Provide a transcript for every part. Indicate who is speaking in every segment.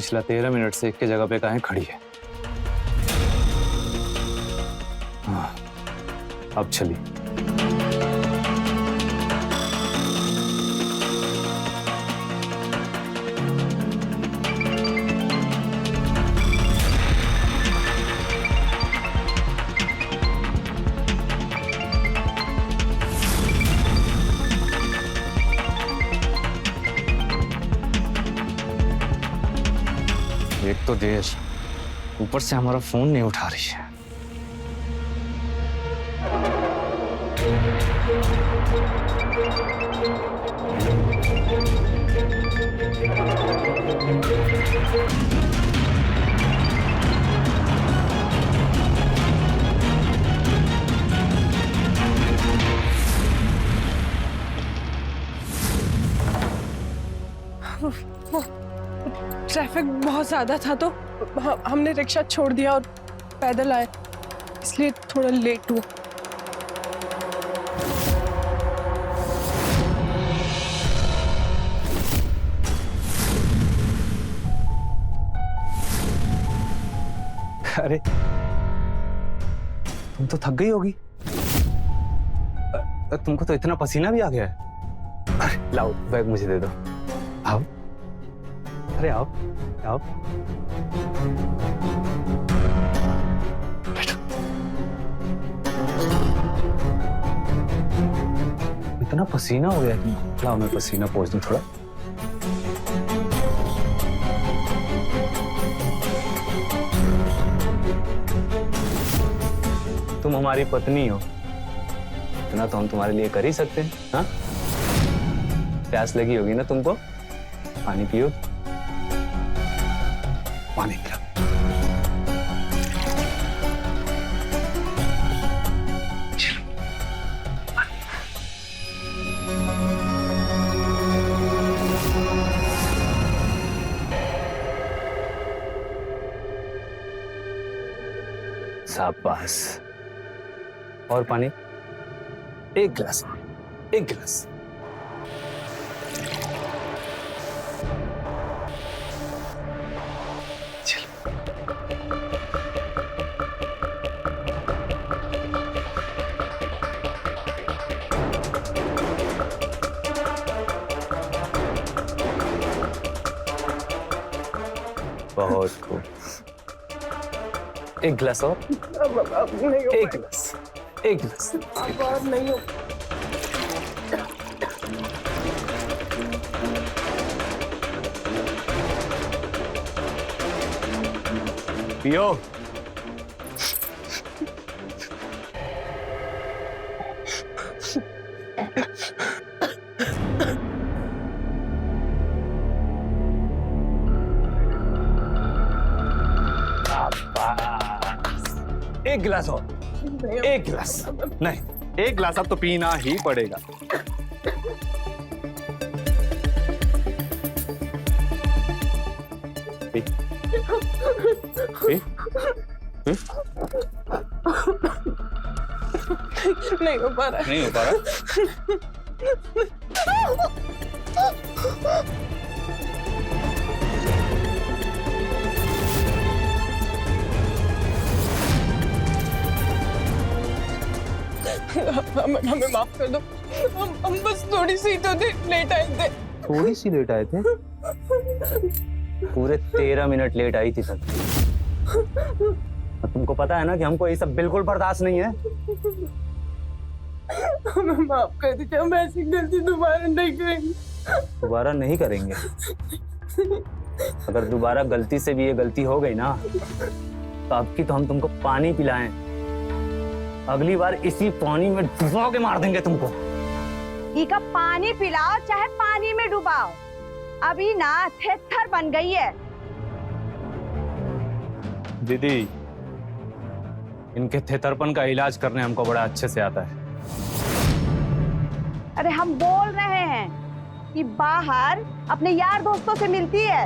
Speaker 1: पिछला 13 मिनट से एक के जगह पे काहे खड़ी है। हाँ, अब चली। एक तो देर, ऊपर से हमारा फोन नहीं उठा रही है।
Speaker 2: ट्रैफिक बहुत ज्यादा था तो हमने रिक्शा छोड़ दिया और पैदल आए, इसलिए थोड़ा लेट हुआ।
Speaker 1: अरे तुम तो थक गई होगी। तुमको तो इतना पसीना भी आ गया है। अरे लाओ बैग मुझे दे दो। आओ, अरे आओ आओ, बैठो। इतना पसीना हो गया है। लाओ मैं पसीना पोंछ दूं थोड़ा। तुम हमारी पत्नी हो, इतना तो हम तुम्हारे लिए कर ही सकते हैं। हाँ, प्यास लगी होगी ना तुमको, पानी पियो, पानी पिला। शाबाश। और पानी, एक गिलास, एक गिलास। बहुत खूब। एक गिलास और।
Speaker 2: अब नहीं हो
Speaker 1: एक गिलास, एक गिलास।
Speaker 2: अब और नहीं हो।
Speaker 1: पियो। एक गिलास और, एक गिलास। नहीं, एक गिलास अब तो पीना ही पड़ेगा। P, P, P.
Speaker 2: नहीं हो पा रहा।
Speaker 1: नहीं हो पा रहा।
Speaker 2: हमें माफ कर दो। हम बस थोड़ी सी तो लेट आए थे।
Speaker 1: थोड़ी सी लेट आए थे? पूरे 13 मिनट लेट आई थी सर। तुमको पता है ना कि हमको ये सब बिल्कुल बर्दाश्त नहीं है।
Speaker 2: हमें माफ कर दीजिए, हम ऐसी गलती दोबारा नहीं करेंगे।
Speaker 1: दोबारा नहीं करेंगे? अगर दोबारा गलती से भी ये गलती हो गई ना, तो अब की तो हम तुमको पानी पिलाएं। अगली बार इसी पानी में डुबा के मार देंगे तुमको।
Speaker 3: इका पानी पिलाओ चाहे पानी में डुबाओ, अभी ना थेथर बन गई है।
Speaker 1: दीदी, इनके थेथरपन का इलाज करने हमको बड़ा अच्छे से आता है।
Speaker 3: अरे हम बोल रहे हैं कि बाहर अपने यार दोस्तों से मिलती है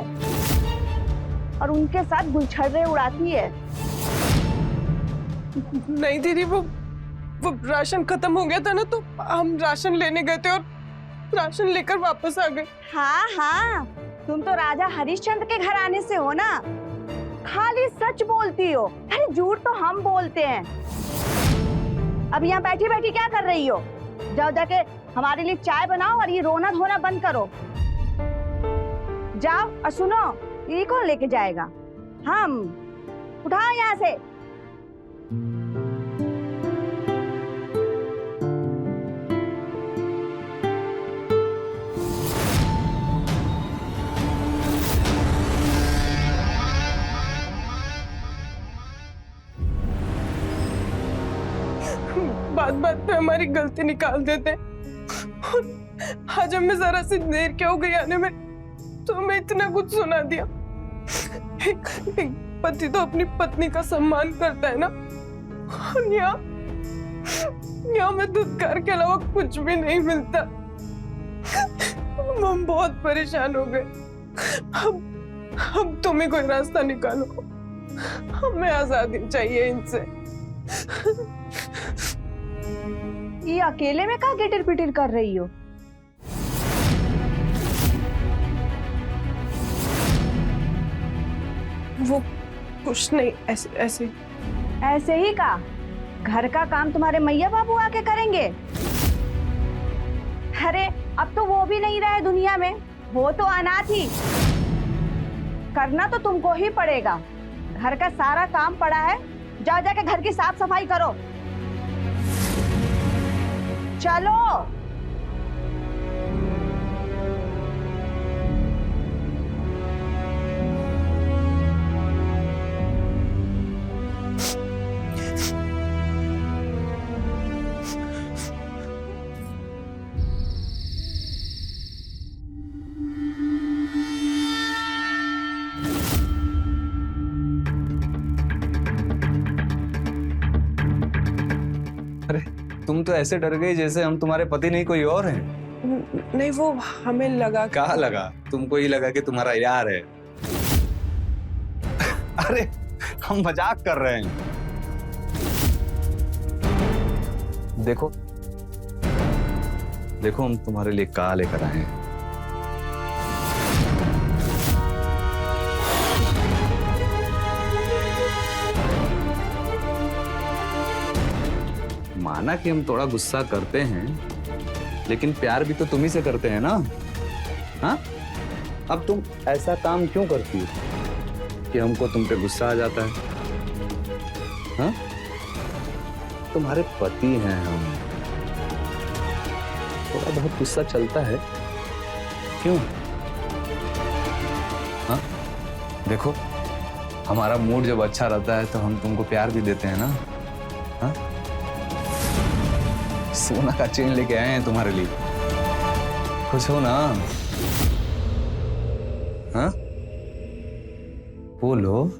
Speaker 3: और उनके साथ गुलछर्रे उड़ाती है।
Speaker 2: नहीं दीदी, वो राशन खत्म हो गया था ना, तो हम राशन लेने गए थे और राशन लेकर वापस आ गए।
Speaker 3: हाँ हाँ, तुम तो राजा हरिश्चंद्र के घराने से हो ना, खाली सच बोलती हो। अरे झूठ तो हम बोलते हैं। अब यहाँ बैठी बैठी क्या कर रही हो? जाओ जाके हमारे लिए चाय बनाओ और ये रोना धोना बंद करो। जाओ और सुनो, ये कौन लेके जाएगा? हम। उठाओ यहाँ से।
Speaker 2: बात बात पे हमारी गलती निकाल देते। आज हमें जरा सी देर क्या हो गई आने में, तो हमें इतना कुछ सुना दिया। एक पति तो अपनी पत्नी का सम्मान करता है ना, और यहाँ में धुतकार के अलावा कुछ भी नहीं मिलता। हम बहुत परेशान हो गए। अब तुम ही कोई रास्ता निकालो, हमें आजादी चाहिए इनसे।
Speaker 3: ये अकेले में कहाँ गिटिर पिटिर कर रही हो?
Speaker 2: वो कुछ नहीं, ऐसे
Speaker 3: ऐसे ही का? घर का काम तुम्हारे मैया बाबू आके करेंगे? अरे अब तो वो भी नहीं रहे दुनिया में, वो तो अनाथ ही। करना तो तुमको ही पड़ेगा। घर का सारा काम पड़ा है, जाओ जाके घर की साफ सफाई करो। चलो।
Speaker 4: अरे तुम तो ऐसे डर गई जैसे हम तुम्हारे पति नहीं कोई और हैं।
Speaker 2: नहीं, वो हमें लगा।
Speaker 4: कहाँ लगा? तुमको ही लगा कि तुम्हारा यार है। अरे हम मजाक कर रहे हैं। देखो देखो, हम तुम्हारे लिए क्या लेकर आए हैं। माना कि हम थोड़ा गुस्सा करते हैं, लेकिन प्यार भी तो तुम ही से करते हैं ना। हाँ, अब तुम ऐसा काम क्यों करती हो कि हमको तुम पे गुस्सा आ जाता है? हाँ, तुम्हारे पति हैं हम, थोड़ा बहुत गुस्सा चलता है क्यों? हाँ, देखो हमारा मूड जब अच्छा रहता है तो हम तुमको प्यार भी देते हैं ना। हाँ, सोना का चेन लेके आए हैं तुम्हारे लिए, खुश हो ना? हाँ, बोलो।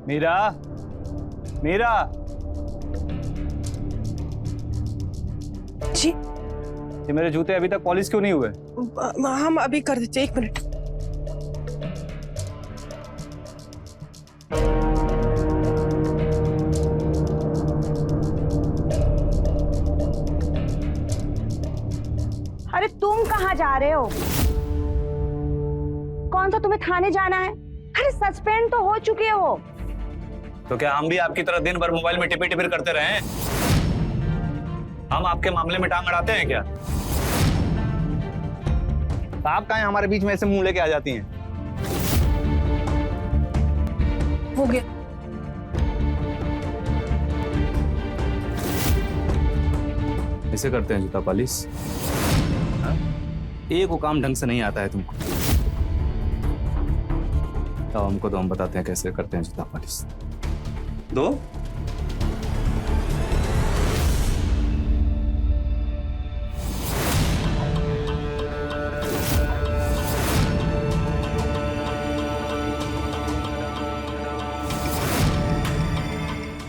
Speaker 1: मीरा, मीरा।
Speaker 2: जी,
Speaker 1: ये मेरे जूते अभी तक पॉलिश क्यों नहीं हुए?
Speaker 2: हम अभी कर देते, 1 मिनट।
Speaker 3: जा रहे हो? कौन सा तुम्हें थाने जाना है? अरे सस्पेंड तो हो चुके हो।
Speaker 1: तो क्या हम भी आपकी तरह दिन भर मोबाइल में टिपी टिपी करते रहे? हम आपके मामले में टांग अड़ाते हैं क्या? आप कहाँ हमारे बीच में ऐसे मुंह लेके आ जाती हैं?
Speaker 2: हो गया।
Speaker 1: ऐसे करते हैं जूता पॉलिश? हाँ? एक वो काम ढंग से नहीं आता है तुमको। तो हमको तो हम बताते हैं कैसे करते हैं जूता पॉलिश। दो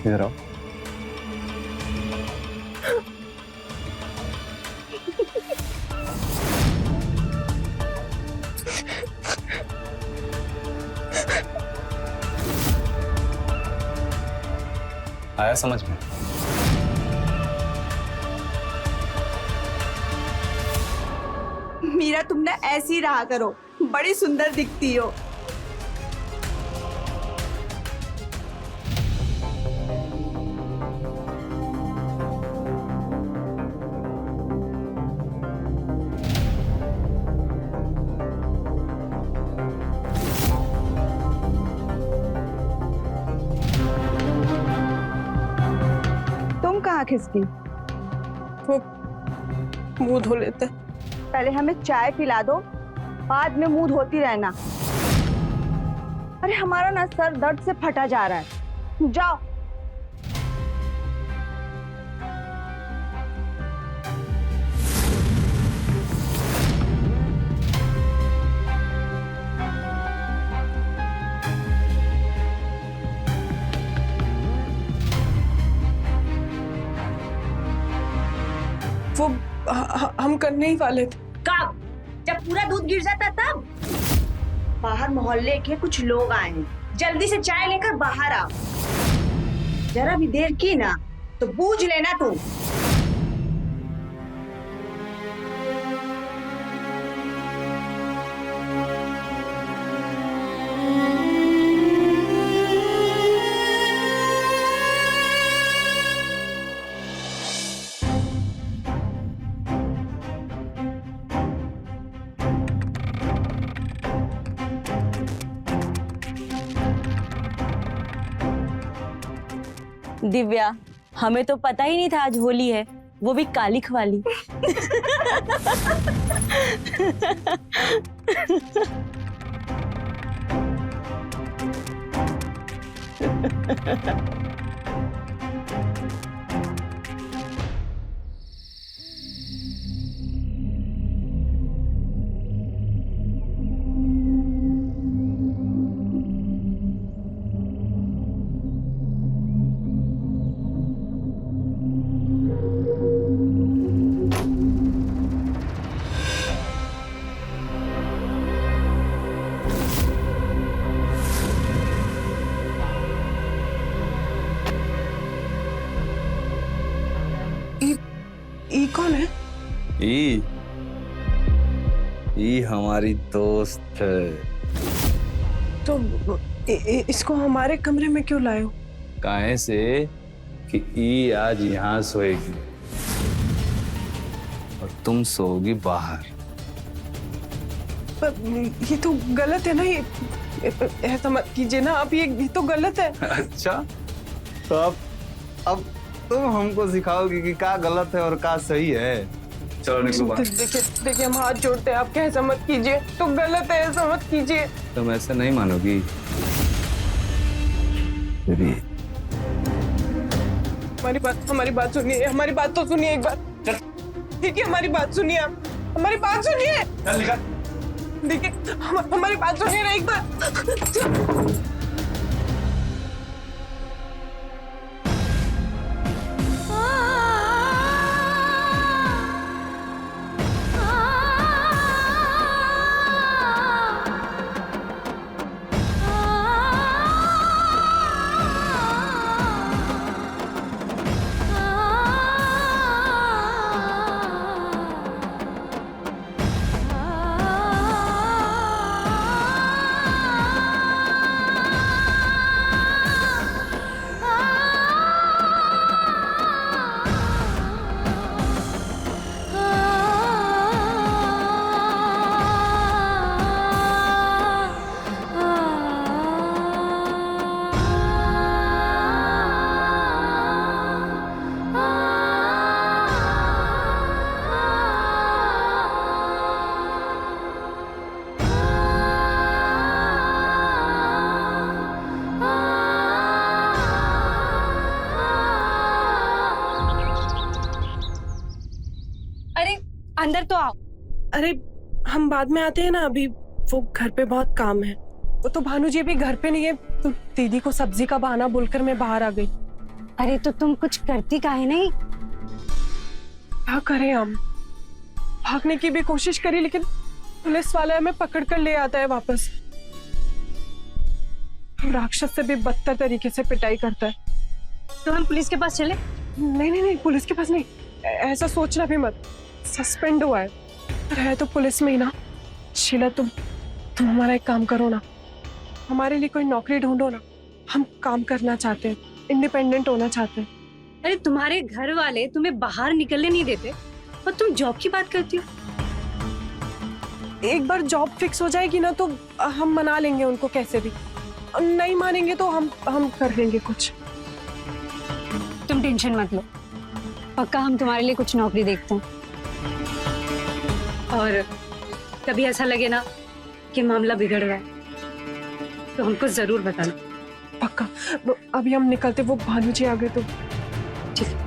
Speaker 1: इधर आओ। आया समझ में?
Speaker 3: मीरा, तुम ना ऐसी रहा करो, बड़ी सुंदर दिखती हो। तुम कहाँ खिसकी?
Speaker 2: वो मुंह धो लेते।
Speaker 3: पहले हमें चाय पिला दो, बाद में मुंह धोती रहना। अरे हमारा ना सर दर्द से फटा जा रहा है, जाओ।
Speaker 2: वो हम करने ही वाले थे।
Speaker 3: कब? जब पूरा दूध गिर जाता तब? बाहर मोहल्ले के कुछ लोग आए हैं, जल्दी से चाय लेकर बाहर आओ। जरा भी देर की ना तो बूझ लेना तुम।
Speaker 5: दिव्या, हमें तो पता ही नहीं था आज होली है, वो भी कालिख वाली।
Speaker 2: ई कौन है?
Speaker 4: ई हमारी दोस्त है।
Speaker 2: तो इसको हमारे कमरे में क्यों लाए हो?
Speaker 4: काहे से कि ई आज यहाँ सोएगी और तुम सोओगी बाहर।
Speaker 2: पर ये तो गलत है ना, ये ऐसा मत कीजिए ना आप, ये तो गलत है।
Speaker 4: अच्छा, तो अब तुम हमको सिखाओगी कि क्या गलत है और क्या सही है। चलो निकलो बाहर।
Speaker 2: देखिए हम हाथ जोड़ते हैं, आप ऐसा मत कीजिए, तो गलत है, ऐसा मत कीजिए।
Speaker 4: तुम ऐसे नहीं मानोगी।
Speaker 2: हमारी बात सुनिए, हमारी बात तो सुनिए एक बार। ठीक है, हमारी बात सुनिए, आप हमारी बात सुनिए। देखिए हमारी बात सुनिए ना एक बार।
Speaker 5: अंदर तो आओ।
Speaker 2: अरे हम बाद में आते हैं ना, अभी वो घर पे बहुत काम है। वो तो भानु जी अभी घर पे नहीं है, तो दीदी को सब्जी का बहाना बोलकर मैं बाहर आ गई।
Speaker 5: अरे तो तुम कुछ करती काहे नहीं?
Speaker 2: क्या करें हम, भागने की भी कोशिश करी लेकिन पुलिस वाला हमें पकड़ कर ले आता है वापस। राक्षस से भी बदतर तरीके से पिटाई करता है।
Speaker 5: तो हम पुलिस के पास चले?
Speaker 2: नहीं नहीं नहीं, पुलिस के पास नहीं, ऐसा सोचना भी मत। सस्पेंड हुआ है, पर है तो पुलिस में ही ना। शीला तुम हमारा एक काम करो ना, हमारे लिए कोई नौकरी ढूंढो ना। हम काम करना चाहते हैं, इंडिपेंडेंट होना चाहते हैं।
Speaker 5: अरे तुम्हारे घर वाले तुम्हें बाहर निकलने नहीं देते और तुम जॉब की बात करती हो।
Speaker 2: एक बार जॉब फिक्स हो जाएगी ना तो हम मना लेंगे उनको कैसे भी। नहीं मानेंगे तो हम कर लेंगे कुछ।
Speaker 5: तुम टेंशन मत लो, पक्का हम तुम्हारे लिए कुछ नौकरी देखते हैं। और कभी ऐसा लगे ना कि मामला बिगड़ रहा है तो हमको जरूर बताना।
Speaker 2: पक्का। अभी हम निकलते, वो भानु जी आ गए तो।
Speaker 5: ठीक है।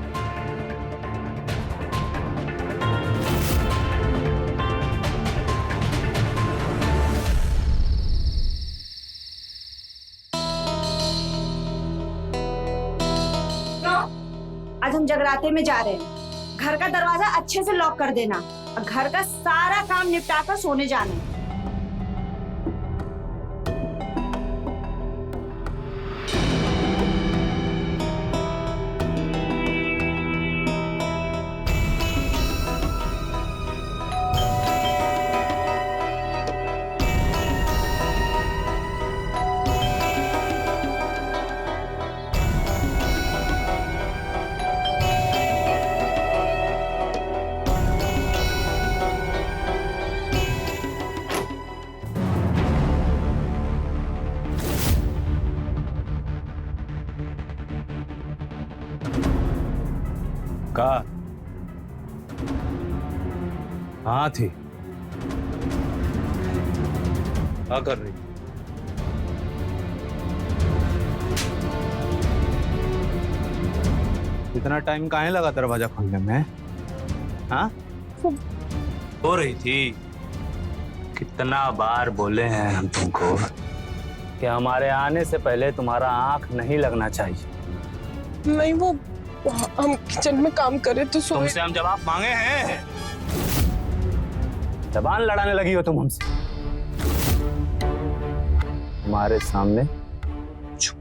Speaker 3: आज हम जगराते में जा रहे हैं। घर का दरवाजा अच्छे से लॉक कर देना और घर का सारा काम निपटा कर सोने जाना है।
Speaker 1: कहा हाँ थी, क्या कर रही? इतना टाइम काहे लगा दरवाजा खोलने में? हाँ हो रही थी। कितना बार बोले हैं हम तुमको कि हमारे आने से पहले तुम्हारा आंख नहीं लगना चाहिए।
Speaker 2: नहीं, वो हम किचन में काम करे तो सोए।
Speaker 1: तुमसे हम जवाब मांगे हैं, जबान लड़ाने लगी हो तुम हमसे। हमारे सामने चुप,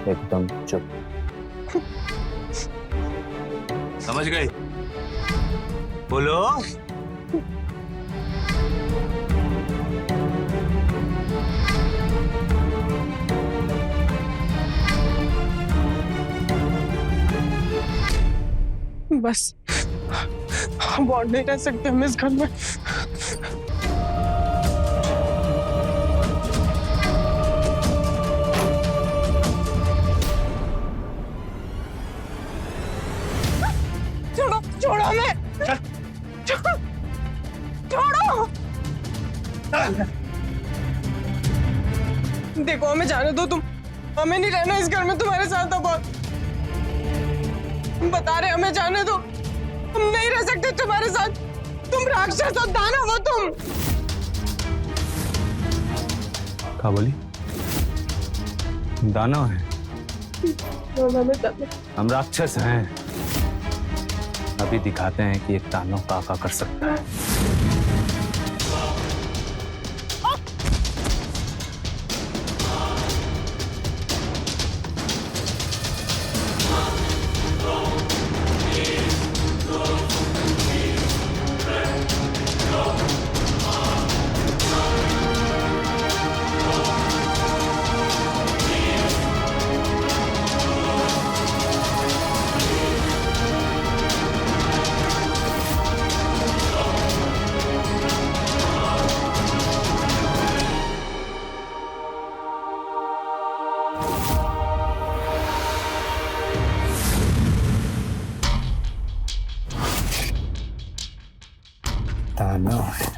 Speaker 1: एकदम चुप। समझ गई? बोलो।
Speaker 2: बस हम और नहीं रह सकते हम इस घर में। छोड़ो छोड़ो हमें, छोड़ो छोड़ो। देखो हमें जाने दो, तुम हमें नहीं रहना इस घर में तुम्हारे साथ। अब बता रहे हमें जाने दो, हम नहीं रह सकते तुम्हारे साथ। तुम राक्षस और दानव हो तुम।
Speaker 1: क्या बोली? दानव है? हम राक्षस हैं। अभी दिखाते हैं कि एक दानव का कर सकता है। दानव है।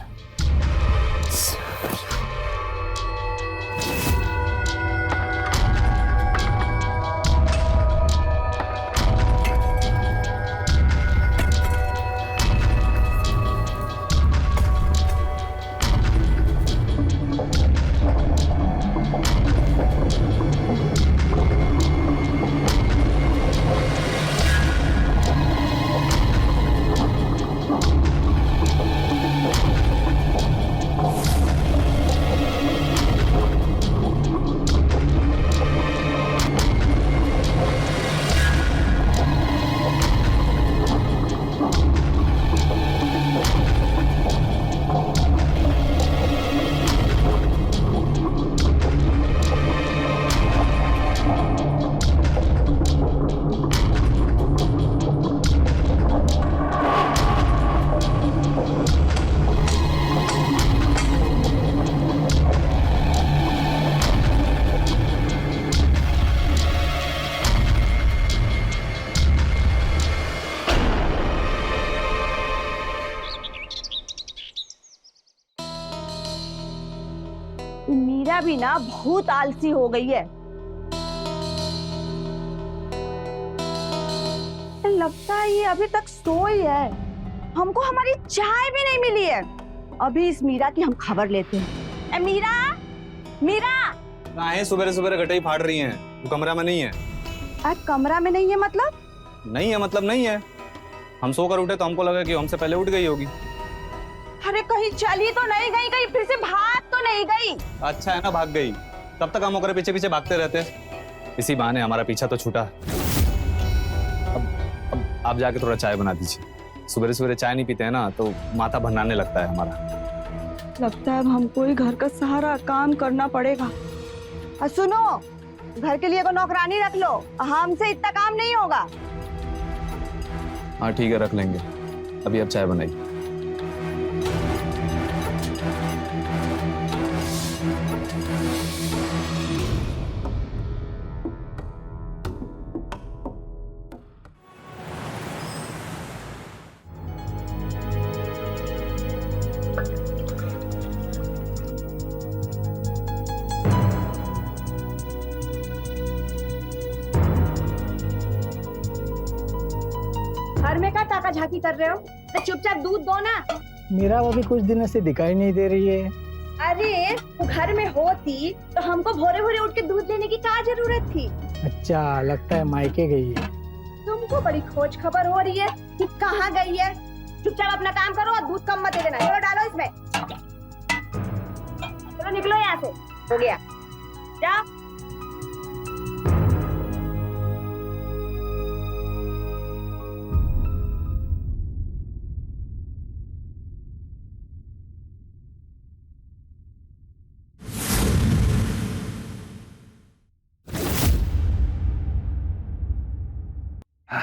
Speaker 3: भी ना बहुत आलसी हो गई है। लगता है ये अभी तक सोई है। हमको हमारी चाय भी नहीं मिली है। अभी इस मीरा की हम खबर लेते हैं। ए मीरा, मीरा।
Speaker 4: कहाँ है? सुबह सुबह गटाई फाड़ रही हैं। वो कमरा में नहीं है।
Speaker 3: कमरा में नहीं है मतलब?
Speaker 4: नहीं है मतलब नहीं है। हम सोकर उठे तो हमको लगा कि हमसे पहले उठ गई होगी।
Speaker 3: अरे कहीं चली तो नहीं गई, कहीं फिर से भाग तो नहीं गई?
Speaker 4: अच्छा है ना, भाग गई। तब तक हम ओकरे पीछे पीछे भागते रहते। इसी बहाने हमारा पीछा तो छूटा। अब आप जाके थोड़ा चाय बना दीजिए। सुबह सुबह चाय नहीं पीते हैं ना तो माथा भन्नाने लगता है हमारा।
Speaker 3: लगता है अब हमको ही घर का सारा काम करना पड़ेगा। और सुनो, घर के लिए को नौकरानी रख लो, हमसे इतना काम नहीं होगा।
Speaker 4: हाँ ठीक है, रख लेंगे। अभी अब चाय बनाइए।
Speaker 3: घर में क्या ताका झाकी कर रहे हो? तो चुपचाप दूध दो ना।
Speaker 6: मीरा वो भी कुछ दिनों से दिखाई नहीं दे रही है।
Speaker 3: अरे वो घर में होती तो हमको भोरे भोरे उठ के दूध लेने की क्या जरूरत थी?
Speaker 6: अच्छा, लगता है मायके गई है।
Speaker 3: तुमको बड़ी खोज खबर हो रही है कि कहाँ गई है। चुपचाप अपना काम करो और दूध कम मत दे देना। चलो डालो इसमें। चलो निकलो यहाँ से। हो गया, जाओ।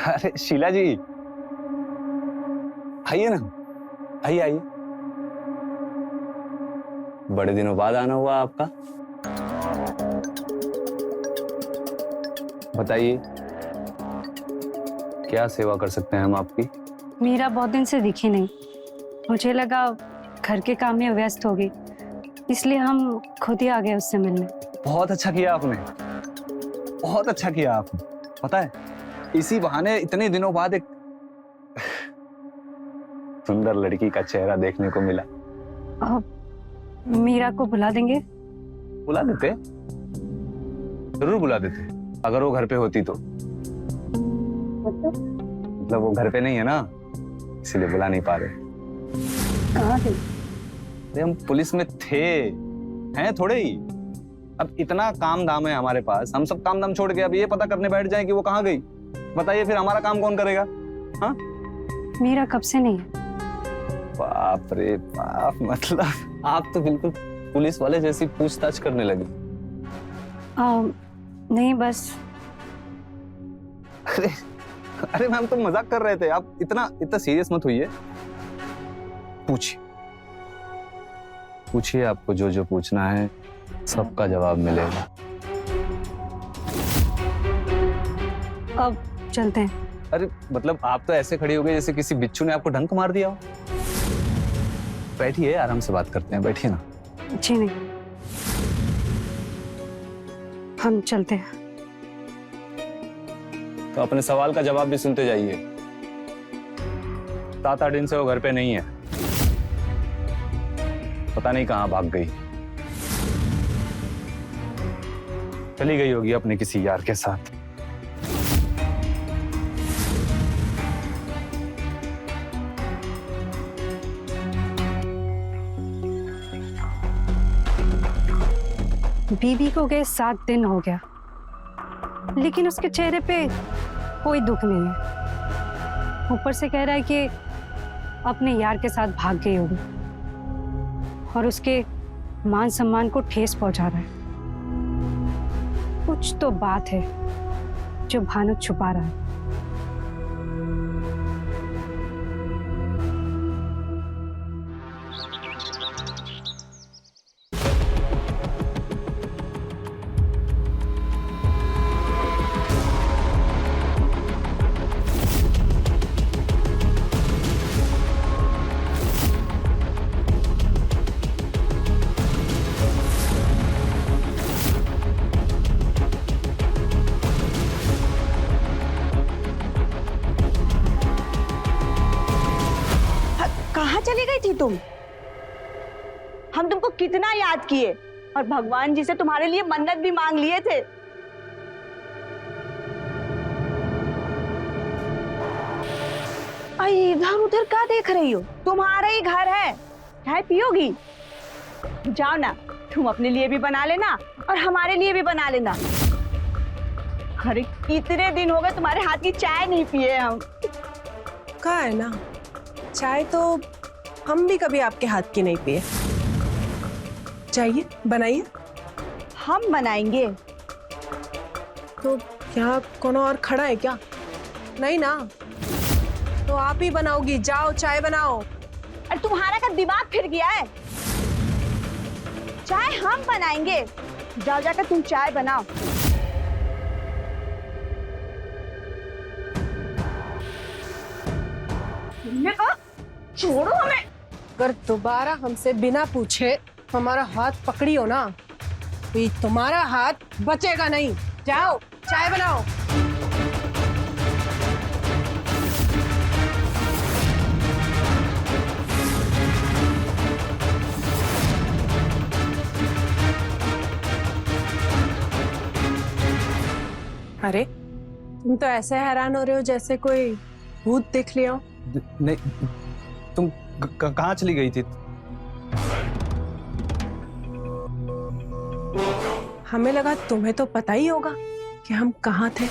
Speaker 4: अरे शीला जी, आइए ना, आइए आइए। बड़े दिनों बाद आना हुआ आपका। बताइए क्या सेवा कर सकते हैं हम आपकी?
Speaker 5: मीरा बहुत दिन से दिखी नहीं, मुझे लगा घर के काम में व्यस्त होगी, इसलिए हम खुद ही आ गए उससे मिलने।
Speaker 4: बहुत अच्छा किया आपने, बहुत अच्छा किया आपने। पता है, इसी बहाने इतने दिनों बाद एक सुंदर लड़की का चेहरा देखने को मिला।
Speaker 5: मीरा को बुला देंगे?
Speaker 4: बुला देते, जरूर बुला देते, अगर वो घर पे होती तो। मतलब वो घर पे नहीं है ना, इसीलिए बुला नहीं पा रहे।
Speaker 5: कहाँ थे?
Speaker 4: अरे हम पुलिस में थे, हैं थोड़े ही। अब इतना काम धाम है हमारे पास, हम सब काम धाम छोड़ के अब ये पता करने बैठ जाएं कि वो कहाँ गई। बताइए फिर हमारा काम कौन करेगा? हाँ,
Speaker 5: मीरा कब से नहीं है।
Speaker 4: बाप रे बाप, मतलब आप तो बिल्कुल पुलिस वाले जैसी पूछताछ करने लगी।
Speaker 5: नहीं बस।
Speaker 4: अरे अरे मैम, तो मजाक कर रहे थे। आप इतना सीरियस मत होइए। पूछिए पूछिए, आपको जो जो पूछना है सबका जवाब मिलेगा।
Speaker 5: अब चलते हैं।
Speaker 4: अरे मतलब आप तो ऐसे खड़ी हो गई जैसे किसी बिच्छू ने आपको डंक मार दिया हो। बैठिए, आराम से बात करते हैं, बैठिए ना।
Speaker 5: जी नहीं, हम चलते हैं।
Speaker 4: तो अपने सवाल का जवाब भी सुनते जाइए। 7-8 दिन से वो घर पे नहीं है, पता नहीं कहां भाग गई। चली गई होगी अपने किसी यार के साथ।
Speaker 5: बीबी को गए 7 दिन हो गया, लेकिन उसके चेहरे पे कोई दुख नहीं है। ऊपर से कह रहा है कि अपने यार के साथ भाग गई होगी और उसके मान सम्मान को ठेस पहुंचा रहा है। कुछ तो बात है जो भानु छुपा रहा है।
Speaker 3: चली गई थी तुम? हम तुमको कितना याद किए और भगवान जी से तुम्हारे लिए मन्नत भी मांग लिए थे। इधर उधर क्या देख रही हो? तुम्हारा ही घर है, चाय पियोगी? जाओ ना, तुम अपने लिए भी बना लेना और हमारे लिए भी बना लेना। अरे कितने दिन हो गए तुम्हारे हाथ की चाय नहीं पिए हम।
Speaker 2: कहा है ना, चाय तो हम भी कभी आपके हाथ की नहीं पिए। चाहिए बनाइए।
Speaker 3: हम बनाएंगे?
Speaker 2: तो क्या कौन और खड़ा है क्या? नहीं ना, तो आप ही बनाओगी। जाओ चाय बनाओ।
Speaker 3: अरे तुम्हारा का दिमाग फिर गया है? चाय हम बनाएंगे। जाओ जाकर तुम चाय बनाओ। तुमने कहा छोड़ो हमें।
Speaker 2: अगर दोबारा हमसे बिना पूछे हमारा हाथ पकड़ी हो ना, तो ये तुम्हारा हाथ बचेगा नहीं। जाओ चाय बनाओ। अरे तुम तो ऐसे हैरान हो रहे हो जैसे कोई भूत देख लिया हो।
Speaker 4: नहीं, तुम कहाँ चली गई थी?
Speaker 2: हमें लगा तुम्हें तो पता ही होगा कि हम कहाँ थे।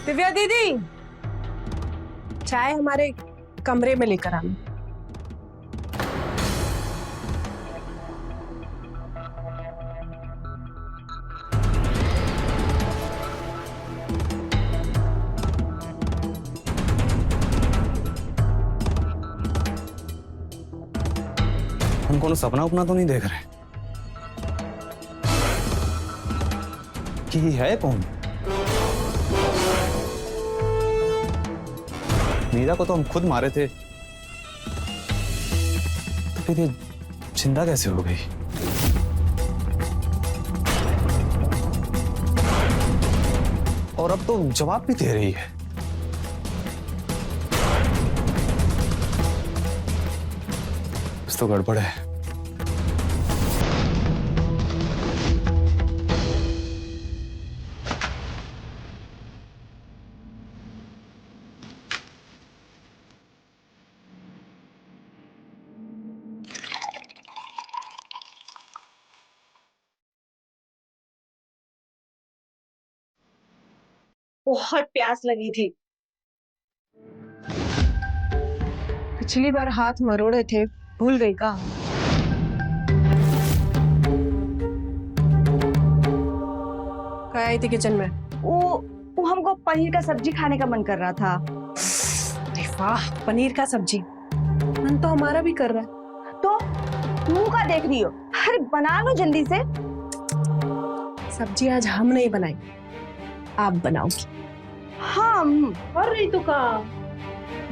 Speaker 2: दिव्या दीदी, चाय हमारे कमरे में लेकर आना।
Speaker 4: हम कोनो सपना उपना तो नहीं देख रहे कि है कौन? मीरा को तो हम खुद मारे थे, तो फिर ये जिंदा कैसे हो गई? और अब तो जवाब भी दे रही है। कुछ तो गड़बड़ है।
Speaker 3: बहुत प्यास लगी थी।
Speaker 2: पिछली बार हाथ मरोड़े थे, भूल गई का? क्या आई थी किचन में?
Speaker 3: वो हमको पनीर का सब्जी खाने का मन कर रहा था।
Speaker 2: अरे वाह, पनीर का सब्जी मन तो हमारा भी कर रहा है।
Speaker 3: तो मुंह का देख रही हो? अरे बना लो जल्दी से।
Speaker 2: सब्जी आज हम नहीं बनाई, आप बनाओगी।
Speaker 3: हम?
Speaker 2: और नहीं तो का?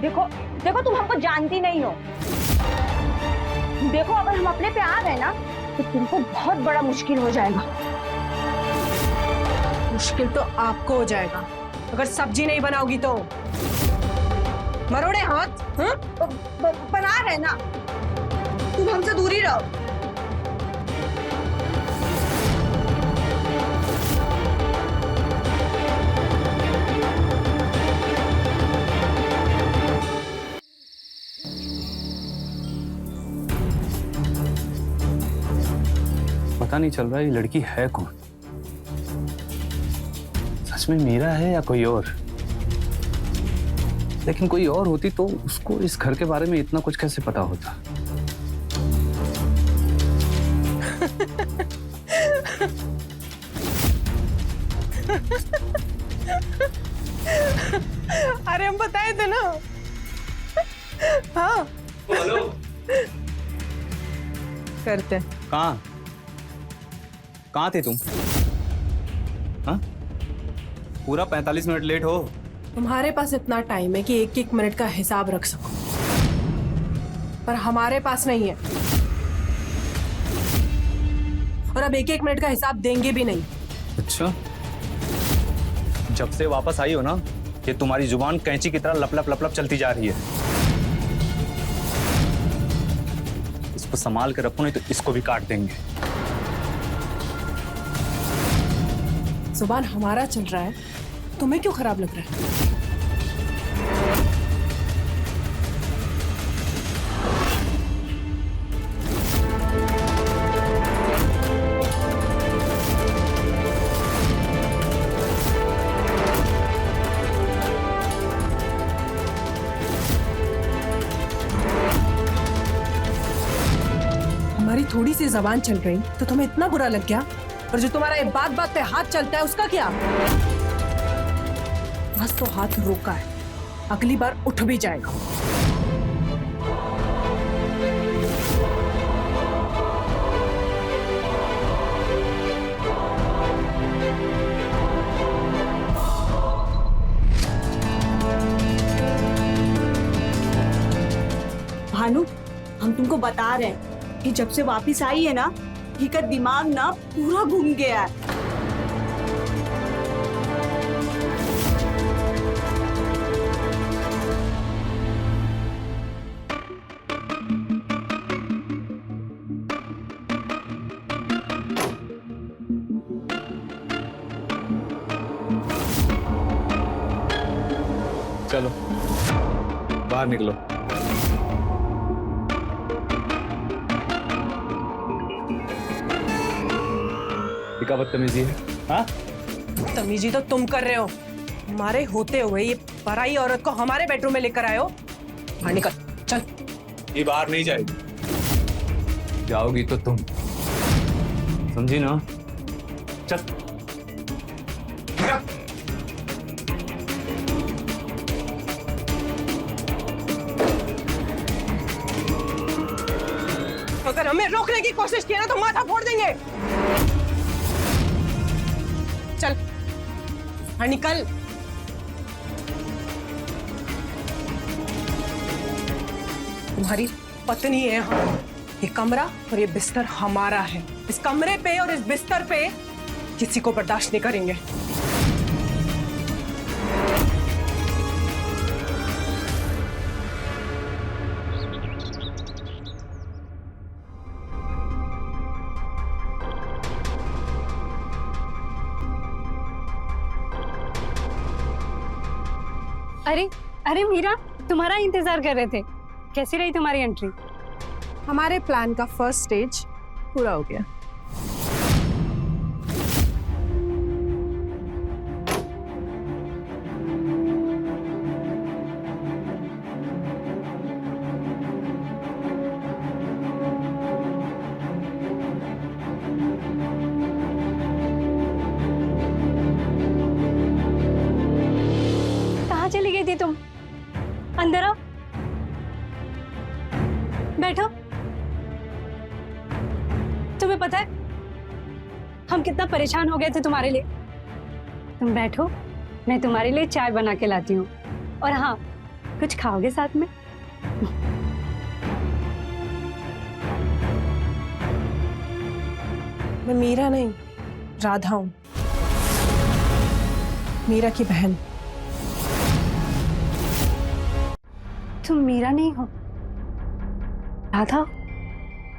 Speaker 3: देखो देखो, तुम हमको जानती नहीं हो। देखो अगर हम अपने पे आ गए ना, तो तुमको बहुत बड़ा मुश्किल हो जाएगा।
Speaker 2: मुश्किल तो आपको हो जाएगा अगर सब्जी नहीं बनाओगी तो। मरोड़े हाथ। हाँ?
Speaker 3: बना रहे ना, तुम हमसे दूरी रहो।
Speaker 4: पता नहीं चल रहा ये लड़की है कौन? सच में मीरा है या कोई और? लेकिन कोई और होती तो उसको इस घर के बारे में इतना कुछ कैसे पता होता?
Speaker 2: अरे हम बताए थे ना। हाँ करते।
Speaker 4: कहाँ थे तुम? हाँ? पूरा 45 मिनट लेट हो।
Speaker 2: तुम्हारे पास इतना टाइम है कि एक एक मिनट का हिसाब रख सको, पर हमारे पास नहीं है। और अब एक एक मिनट का हिसाब देंगे भी नहीं।
Speaker 4: अच्छा, जब से वापस आई हो ना,
Speaker 1: कि तुम्हारी जुबान कैंची की तरह लप लप लप लप चलती जा रही है। इसको संभाल के रखो, नहीं तो इसको भी काट देंगे।
Speaker 2: जुबान हमारा चल रहा है, तुम्हें क्यों खराब लग रहा है? हमारी थोड़ी सी जबान चल रही तो तुम्हें इतना बुरा लग गया, और जो तुम्हारा ये बात बात पे हाथ चलता है उसका क्या? बस तो हाथ रोका है, अगली बार उठ भी जाएगा।
Speaker 3: भानु, हम तुमको बता रहे हैं कि जब से वापिस आई है ना, ही का दिमाग ना पूरा घूम गया है।
Speaker 4: चलो बाहर निकलो। क्या बदतमीजी है? हाँ,
Speaker 2: तमीजी तो तुम कर रहे हो। हमारे होते हुए ये पराई औरत को हमारे बेडरूम में लेकर आए हो। बाहर निकल, चल।
Speaker 1: ये बाहर नहीं जाएगी। जाओगी तो तुम, समझी ना? चल।
Speaker 2: अगर हमें रोकने की कोशिश की ना तो माथा फोड़ देंगे। चल, हाँ निकल। तुम्हारी पत्नी है यहाँ। ये कमरा और ये बिस्तर हमारा है। इस कमरे पे और इस बिस्तर पे किसी को बर्दाश्त नहीं करेंगे।
Speaker 5: अरे अरे मीरा, तुम्हारा इंतजार कर रहे थे। कैसी रही तुम्हारी एंट्री?
Speaker 2: हमारे प्लान का फर्स्ट स्टेज पूरा हो गया।
Speaker 5: कहाँ चली गई थी तुम? अंदर आओ, बैठो। तुम्हें पता है हम कितना परेशान हो गए थे तुम्हारे लिए। तुम बैठो, मैं तुम्हारे लिए चाय बना के लाती हूँ। और हाँ, कुछ खाओगे साथ में?
Speaker 2: मैं मीरा नहीं, राधा हूँ। मीरा की बहन।
Speaker 5: तुम मीरा नहीं हो, राधा।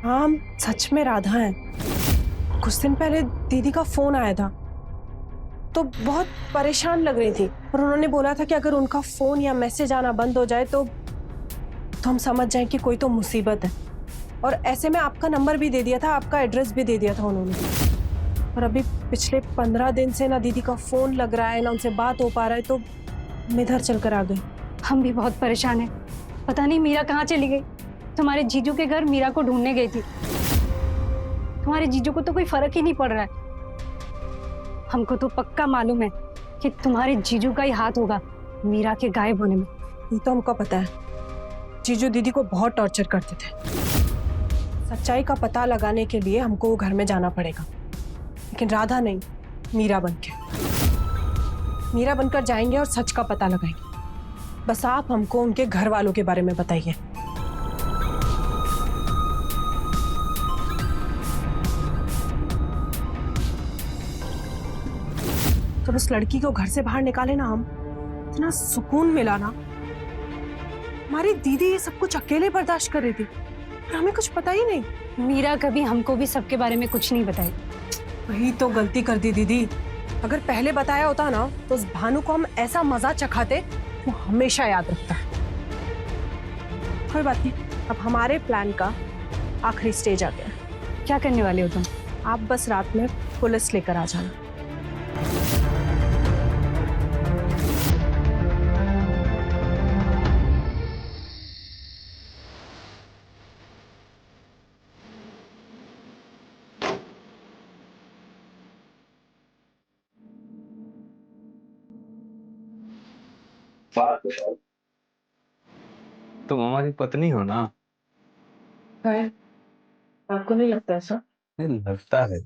Speaker 2: हाँ, हम सच में राधा हैं। कुछ दिन पहले दीदी का फोन आया था तो बहुत परेशान लग रही थी, और उन्होंने बोला था कि अगर उनका फोन या मैसेज आना बंद हो जाए तो हम समझ जाएं कि कोई तो मुसीबत है। और ऐसे में आपका नंबर भी दे दिया था, आपका एड्रेस भी दे दिया था उन्होंने। और अभी पिछले 15 दिन से ना दीदी का फोन लग रहा है, ना उनसे बात हो पा रहा है, तो हम इधर चलकर आ गए।
Speaker 5: हम भी बहुत परेशान हैं। पता नहीं मीरा कहाँ चली गई। तुम्हारे जीजू के घर मीरा को ढूंढने गई थी। तुम्हारे जीजू को तो कोई फर्क ही नहीं पड़ रहा है। हमको तो पक्का मालूम है कि तुम्हारे जीजू का ही हाथ होगा मीरा के गायब होने में।
Speaker 2: ये तो हमको पता है। जीजू दीदी को बहुत टॉर्चर करते थे। सच्चाई का पता लगाने के लिए हमको वो घर में जाना पड़ेगा, लेकिन राधा नहीं, मीरा बनके। मीरा बनकर जाएंगे और सच का पता लगाएंगे। बस आप हमको उनके घर वालों के बारे में बताइए। जब उस लड़की को घर से बाहर निकाले ना हम, इतना सुकून मिला ना। हमारी दीदी ये सब कुछ अकेले बर्दाश्त कर रही थी और हमें कुछ पता ही नहीं।
Speaker 5: मीरा कभी हमको भी सबके बारे में कुछ नहीं बताई।
Speaker 2: वही तो गलती कर दी दीदी। अगर पहले बताया होता ना तो उस भानु को हम ऐसा मजा चखाते वो हमेशा याद रखता है। कोई बात नहीं, अब हमारे प्लान का आखिरी स्टेज आ गया।
Speaker 5: क्या करने वाले हो तुम?
Speaker 2: आप बस रात में पुलिस लेकर आ जाना।
Speaker 1: तुम हमारी पत्नी हो ना?
Speaker 2: आपको नहीं लगता ऐसा?
Speaker 1: नहीं लगता है,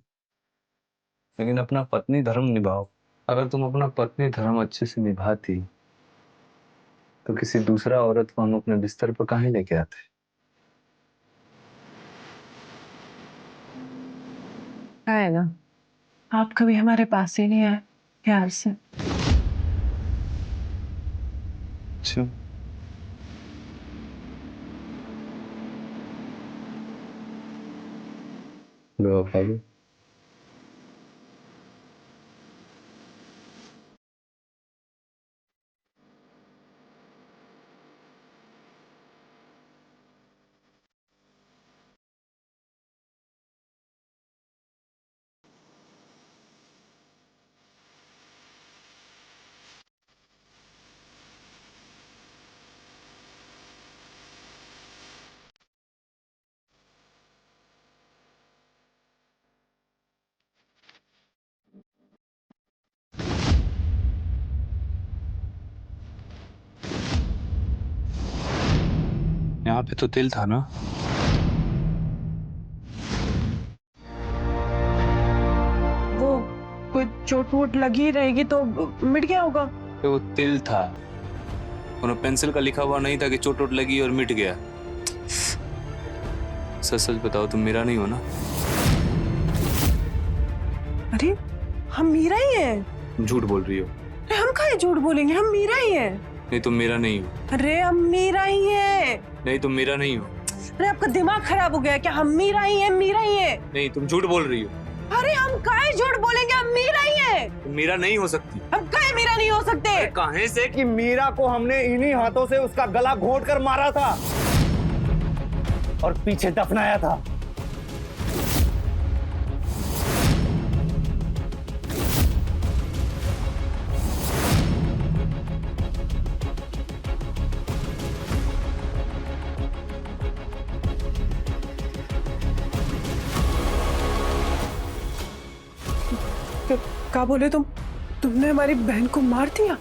Speaker 1: लेकिन अपना पत्नी धर्म निभाओ। अगर तुम अपना पत्नी धर्म अच्छे से निभाती तो किसी दूसरा औरत को हम अपने बिस्तर पर काहे लेके आते?
Speaker 2: आएगा, आप कभी हमारे पास ही नहीं आए प्यार से।
Speaker 1: अच्छा, लो भाभी। यहाँ पे तो तिल था ना?
Speaker 2: वो कोई चोट वोट लगी रहेगी तो मिट गया होगा।
Speaker 1: तो वो तिल था, उन्हें पेंसिल का लिखा हुआ नहीं था कि चोट वोट लगी और मिट गया। सच सच बताओ, तुम मेरा नहीं हो ना?
Speaker 2: अरे हम मीरा ही हैं।
Speaker 1: तुम झूठ बोल रही हो।
Speaker 2: अरे हम काहे झूठ बोलेंगे, हम मीरा ही हैं।
Speaker 1: नहीं, तुम मेरा नहीं हो।
Speaker 2: अरे हम मीरा ही हैं।
Speaker 1: नहीं, तुम मेरा नहीं हो।
Speaker 2: अरे आपका दिमाग खराब हो गया क्या? हम मीरा ही हैं, मीरा ही हैं।
Speaker 1: नहीं, तुम झूठ बोल रही हो।
Speaker 2: अरे हम काहे झूठ बोलेंगे, हम मीरा ही हैं।
Speaker 1: तुम मेरा नहीं हो सकती।
Speaker 2: हम काहे मीरा नहीं हो सकते?
Speaker 1: काहे से?
Speaker 4: कि मीरा को हमने इन्हीं हाथों से उसका गला घोंट कर मारा था और पीछे दफनाया था।
Speaker 2: क्या बोले तुम? तुमने हमारी बहन को मार दिया?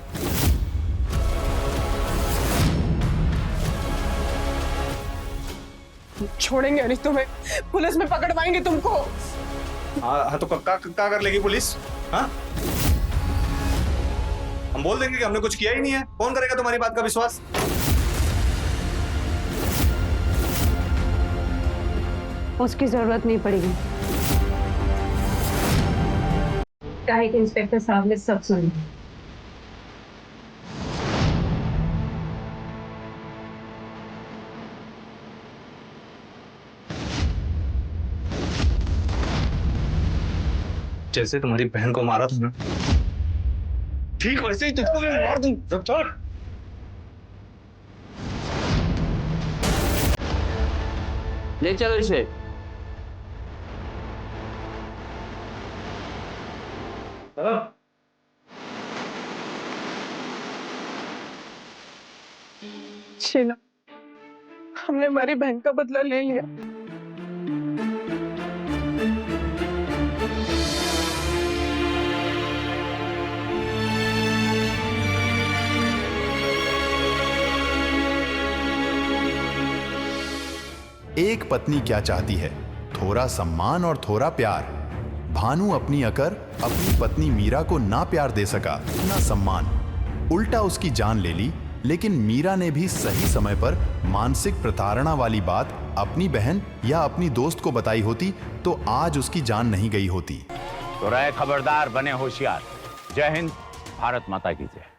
Speaker 2: छोड़ेंगे नहीं तुम्हें, पुलिस में पकड़वाएंगे तुमको।
Speaker 7: हाँ तो क्या कर लेगी पुलिस? हाँ, हम बोल देंगे कि हमने कुछ किया ही नहीं है। कौन करेगा तुम्हारी बात का विश्वास?
Speaker 5: उसकी जरूरत नहीं पड़ेगी। ट्रैफिक इंस्पेक्टर साहब ने सब सुन लिया।
Speaker 1: जैसे तुम्हारी बहन को मारा था ना, ठीक वैसे ही तुझको भी मार दूं। डॉक्टर, ले चलो इसे।
Speaker 2: शीला, हमने हमारी बहन का बदला ले लिया।
Speaker 8: एक पत्नी क्या चाहती है? थोड़ा सम्मान और थोड़ा प्यार। भानु अपनी अकर अपनी पत्नी मीरा को ना प्यार दे सका ना सम्मान, उल्टा उसकी जान ले ली। लेकिन मीरा ने भी सही समय पर मानसिक प्रताड़ना वाली बात अपनी बहन या अपनी दोस्त को बताई होती तो आज उसकी जान नहीं गई होती।
Speaker 9: तो रहे खबरदार, बने होशियार। जय हिंद, भारत माता की जय।